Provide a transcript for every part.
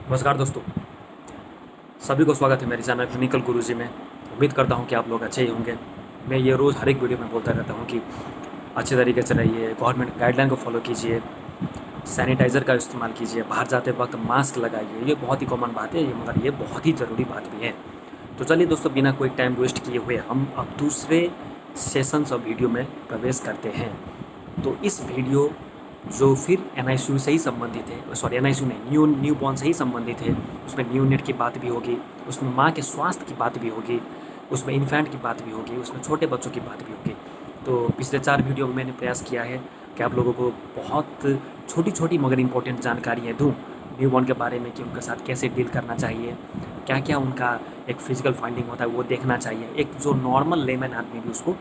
नमस्कार दोस्तों, सभी को स्वागत है मेरे चैनल क्लिनिकल गुरुजी में। उम्मीद करता हूँ कि आप लोग अच्छे ही होंगे। मैं ये रोज़ हर एक वीडियो में बोलता रहता हूँ कि अच्छे तरीके से रहिए, गवर्नमेंट गाइडलाइन को फॉलो कीजिए, सैनिटाइज़र का इस्तेमाल कीजिए, बाहर जाते वक्त मास्क लगाइए। ये बहुत ही कॉमन बात है, ये मगर ये बहुत ही ज़रूरी बात भी है। तो चलिए दोस्तों, बिना कोई टाइम वेस्ट किए हुए हम अब दूसरे सेशंस और वीडियो में प्रवेश करते हैं। तो इस वीडियो जो फिर एनआईसीयू से ही संबंधित है, सॉरी एनआईसीयू नहीं, न्यू बॉर्न से ही संबंधित है। उसमें न्यू नेट की बात भी होगी, उसमें माँ के स्वास्थ्य की बात भी होगी, उसमें इन्फेंट की बात भी होगी, उसमें छोटे बच्चों की बात भी होगी। तो पिछले 4 वीडियो में मैंने प्रयास किया है कि आप लोगों को बहुत छोटी छोटी मगर इम्पोर्टेंट जानकारियाँ दूँ न्यू बॉर्न के बारे में, कि उनके साथ कैसे डील करना चाहिए, क्या क्या उनका एक फिजिकल फाइंडिंग होता है वो देखना चाहिए, एक जो नॉर्मल लेमैन आदमी भी उसको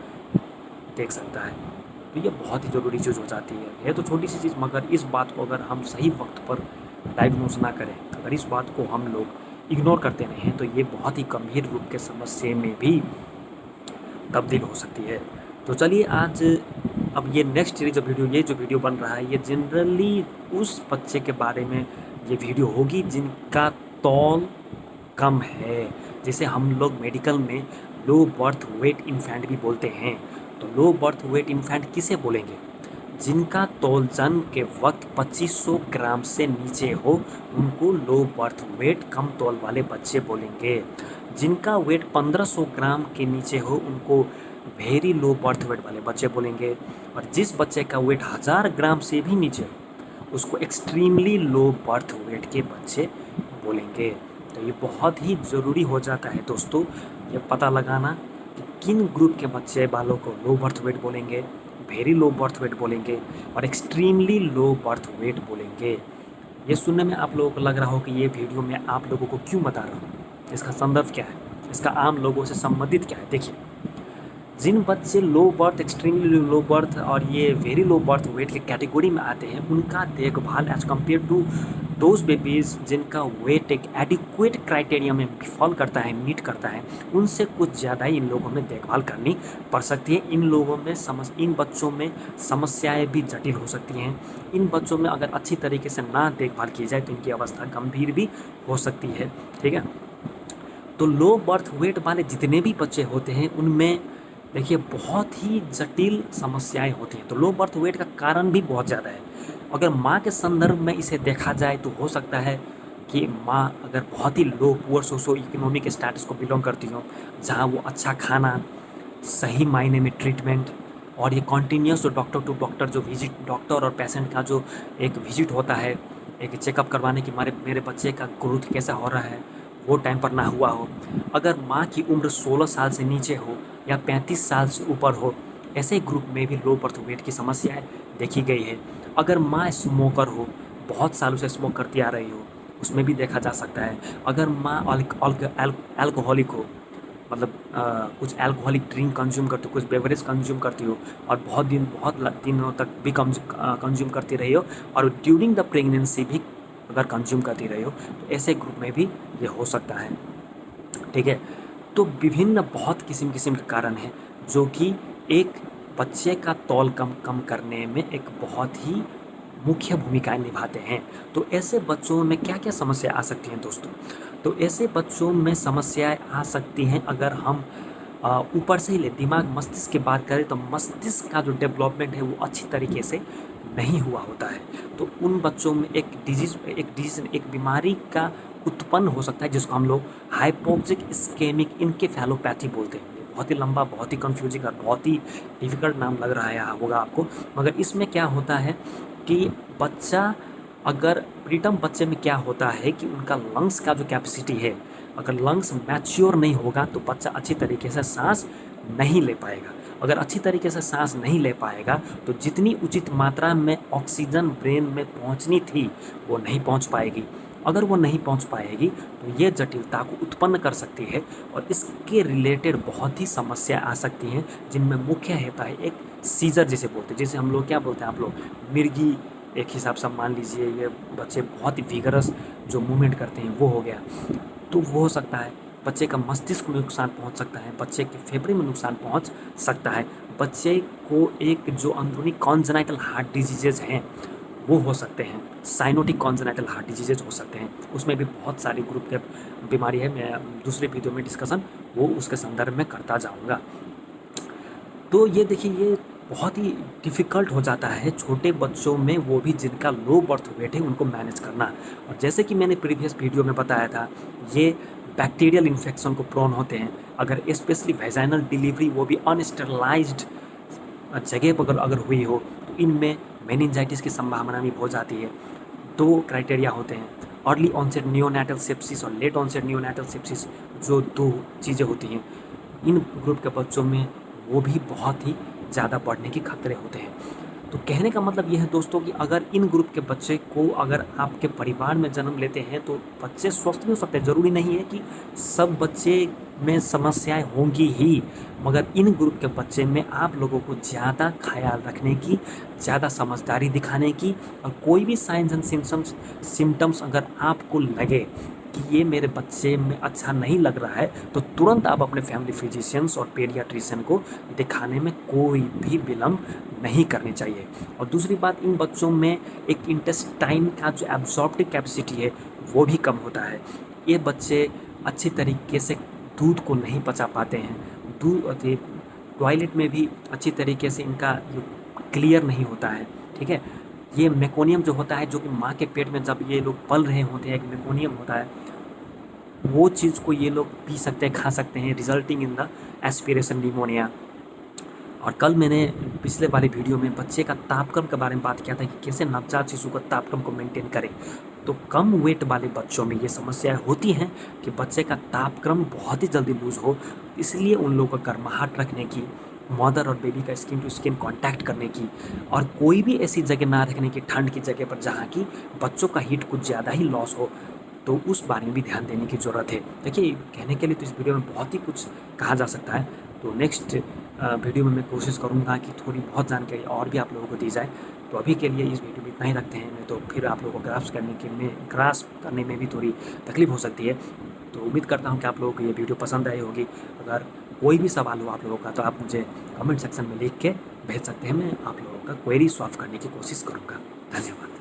देख सकता है। तो ये बहुत ही ज़रूरी चीज़ हो जाती है तो छोटी सी चीज़, मगर इस बात को अगर हम सही वक्त पर डायग्नोज ना करें, अगर इस बात को हम लोग इग्नोर करते रहें, तो ये बहुत ही गंभीर रूप के समस्या में भी तब्दील हो सकती है। तो चलिए आज अब ये नेक्स्ट जो वीडियो बन रहा है, ये जनरली उस बच्चे के बारे में ये वीडियो होगी जिनका तौल कम है, जिसे हम लोग मेडिकल में लो बर्थ वेट इन्फेंट भी बोलते हैं। तो लो बर्थ वेट इन्फेंट किसे बोलेंगे? जिनका तौल जन्म के वक्त 2500 ग्राम से नीचे हो, उनको लो बर्थ वेट कम तौल वाले बच्चे बोलेंगे। जिनका वेट 1500 ग्राम के नीचे हो, उनको वेरी लो बर्थ वेट वाले बच्चे बोलेंगे। और जिस बच्चे का वेट 1000 ग्राम से भी नीचे हो, उसको एक्सट्रीमली लो बर्थ वेट के बच्चे बोलेंगे। तो ये बहुत ही ज़रूरी हो जाता है दोस्तों, ये पता लगाना कि किन ग्रुप के बच्चे वालों को लो बर्थ वेट बोलेंगे, वेरी लो बर्थ वेट बोलेंगे और एक्सट्रीमली लो बर्थ वेट बोलेंगे। ये सुनने में आप लोगों को लग रहा हो कि ये वीडियो मैं आप लोगों को क्यों बता रहा हूँ, इसका संदर्भ क्या है, इसका आम लोगों से संबंधित क्या है। देखिए, जिन बच्चे low birth, extremely low birth और ये वेरी लो बर्थ वेट के कैटेगरी में आते हैं, उनका देखभाल as compare to those babies जिनका वेट एक एडिक्वेट क्राइटेरिया में फॉल करता है, मीट करता है, उनसे कुछ ज़्यादा ही इन लोगों में देखभाल करनी पड़ सकती है। इन बच्चों में समस्याएं भी जटिल हो सकती हैं। इन बच्चों में अगर अच्छी तरीके से ना देखभाल की जाए तो इनकी अवस्था गंभीर भी हो सकती है। ठीक है, तो लो बर्थ वेट वाले जितने भी बच्चे होते हैं, उनमें देखिए बहुत ही जटिल समस्याएं होती हैं। तो लो बर्थ वेट का कारण भी बहुत ज़्यादा है। अगर माँ के संदर्भ में इसे देखा जाए तो हो सकता है कि माँ अगर बहुत ही लो पुअर सोशो इकोनॉमिक स्टेटस को बिलोंग करती हो, जहाँ वो अच्छा खाना, सही मायने में ट्रीटमेंट और ये कॉन्टीन्यूस जो डॉक्टर टू डॉक्टर जो विजिट, डॉक्टर और पेशेंट का जो एक विजिट होता है, एक चेकअप करवाने की, मेरे बच्चे का ग्रोथ कैसा हो रहा है, वो टाइम पर ना हुआ हो। अगर माँ की उम्र 16 साल से नीचे हो या 35 साल से ऊपर हो, ऐसे ग्रुप में भी लो बर्थ वेट की समस्याएं देखी गई है। अगर माँ स्मोकर हो, बहुत सालों से स्मोक करती आ रही हो, उसमें भी देखा जा सकता है। अगर माँ अल्कोहलिक हो, मतलब कुछ अल्कोहलिक ड्रिंक कंज्यूम करती हो, कुछ बेवरेज कंज्यूम करती हो और बहुत दिनों तक भी कंज्यूम करती रही हो, और ड्यूरिंग द प्रेगनेंसी भी अगर कंज्यूम करती रही हो, तो ऐसे ग्रुप में भी ये हो सकता है। ठीक है, तो विभिन्न बहुत किस्म किस्म के कारण हैं जो कि एक बच्चे का तौल कम कम करने में एक बहुत ही मुख्य भूमिकाएं निभाते हैं। तो ऐसे बच्चों में क्या क्या समस्या आ सकती हैं दोस्तों? तो ऐसे बच्चों में समस्याएं आ सकती हैं अगर हम ऊपर से ही ले दिमाग मस्तिष्क की बात करें, तो मस्तिष्क का जो डेवलपमेंट है वो अच्छी तरीके से नहीं हुआ होता है। तो उन बच्चों में एक बीमारी का उत्पन्न हो सकता है, जिसको हम लोग हाइपोक्सिक इस्केमिक इनकेफेलोपैथी बोलते हैं। बहुत ही लंबा, बहुत ही कंफ्यूजिंग और बहुत ही डिफ़िकल्ट नाम लग रहा है होगा आपको, मगर इसमें क्या होता है कि बच्चा अगर प्रीटर्म बच्चे में क्या होता है कि उनका लंग्स का जो कैपेसिटी है, अगर लंग्स मैच्योर नहीं होगा तो बच्चा अच्छी तरीके से सांस नहीं ले पाएगा। अगर अच्छी तरीके से सांस नहीं ले पाएगा तो जितनी उचित मात्रा में ऑक्सीजन ब्रेन में पहुंचनी थी वो नहीं पहुंच पाएगी। अगर वो नहीं पहुंच पाएगी तो ये जटिलता को उत्पन्न कर सकती है और इसके रिलेटेड बहुत ही समस्या आ सकती हैं, जिनमें मुख्य होता है एक सीजर जिसे बोलते हैं, जिसे हम लोग क्या बोलते हैं, आप लोग मिर्गी, एक हिसाब से मान लीजिए ये बच्चे बहुत ही विगरस जो मूवमेंट करते हैं वो हो गया। तो वो हो सकता है बच्चे का मस्तिष्क में नुकसान पहुंच सकता है, बच्चे के फेफड़े में नुकसान पहुंच सकता है, बच्चे को एक जो अंदरूनी कॉन्जेनाइटल हार्ट डिजीजेज हैं वो हो सकते हैं, साइनोटिक कॉन्जेनिटल हार्ट डिजीजेज हो सकते हैं, उसमें भी बहुत सारी ग्रुप के बीमारी है। मैं दूसरे वीडियो में डिस्कशन वो उसके संदर्भ में करता जाऊँगा। तो ये देखिए, ये बहुत ही डिफ़िकल्ट हो जाता है छोटे बच्चों में, वो भी जिनका लो बर्थ वेट है, उनको मैनेज करना। और जैसे कि मैंने प्रीवियस वीडियो में बताया था, ये बैक्टीरियल इन्फेक्शन को प्रोन होते हैं। अगर स्पेशली वेजाइनल डिलीवरी वो भी अनस्टेरलाइज्ड जगह पर अगर हुई हो, तो इनमें मेनिंजाइटिस की संभावना भी हो जाती है। 2 क्राइटेरिया होते हैं, अर्ली ऑनसेट नियोनेटल सेप्सिस और लेट ऑनसेट नियोनेटल सेप्सिस, जो 2 चीज़ें होती हैं। इन ग्रुप के बच्चों में वो भी बहुत ही ज़्यादा बढ़ने के खतरे होते हैं। तो कहने का मतलब ये है दोस्तों कि अगर इन ग्रुप के बच्चे को अगर आपके परिवार में जन्म लेते हैं तो बच्चे स्वस्थ भी हो सकते हैं। ज़रूरी नहीं है कि सब बच्चे में समस्याएं होंगी ही, मगर इन ग्रुप के बच्चे में आप लोगों को ज़्यादा ख्याल रखने की, ज़्यादा समझदारी दिखाने की, और कोई भी साइंस एंड सिम्टम्स अगर आपको लगे कि ये मेरे बच्चे में अच्छा नहीं लग रहा है, तो तुरंत आप अपने फैमिली फिजिशियंस और पेडियाट्रिशियन को दिखाने में कोई भी विलम्ब नहीं करनी चाहिए। और दूसरी बात, इन बच्चों में एक इंटेस्टाइन का जो एब्जॉर्प्टिव कैपेसिटी है वो भी कम होता है। ये बच्चे अच्छी तरीके से दूध को नहीं पचा पाते हैं, दूध टॉयलेट में भी अच्छी तरीके से इनका क्लियर नहीं होता है, ठीक है। ये मेकोनियम जो होता है, जो कि माँ के पेट में जब ये लोग पल रहे होते हैं, एक मेकोनियम होता है, वो चीज़ को ये लोग पी सकते हैं, खा सकते हैं, resulting in the aspiration pneumonia. और कल मैंने पिछले वाले वीडियो में बच्चे का तापक्रम के बारे में बात किया था कि कैसे नवजात शिशु का तापक्रम को मेंटेन करें। तो कम वेट वाले बच्चों में ये समस्याएं होती हैं कि बच्चे का तापक्रम बहुत ही जल्दी लूज़ हो, इसलिए उन लोगों का गर्माहट रखने की, मदर और बेबी का स्किन टू स्किन कांटेक्ट करने की, और कोई भी ऐसी जगह ना रखने की ठंड की जगह पर जहाँ की बच्चों का हीट कुछ ज़्यादा ही लॉस हो, तो उस बारे में भी ध्यान देने की ज़रूरत है। देखिए, कहने के लिए तो इस वीडियो में बहुत ही कुछ कहा जा सकता है। तो नेक्स्ट वीडियो में मैं कोशिश करूँगा कि थोड़ी बहुत जानकारी और भी आप लोगों को दी जाए। तो अभी के लिए इस वीडियो में इतना ही रखते हैं, नहीं तो फिर आप लोगों को ग्रास्प करने में भी थोड़ी तकलीफ हो सकती है। तो उम्मीद करता हूँ कि आप लोगों को ये वीडियो पसंद आई होगी। अगर कोई भी सवाल हो आप लोगों का, तो आप मुझे कमेंट सेक्शन में लिख के भेज सकते हैं। मैं आप लोगों का क्वेरी सॉल्व करने की कोशिश करूँगा। धन्यवाद।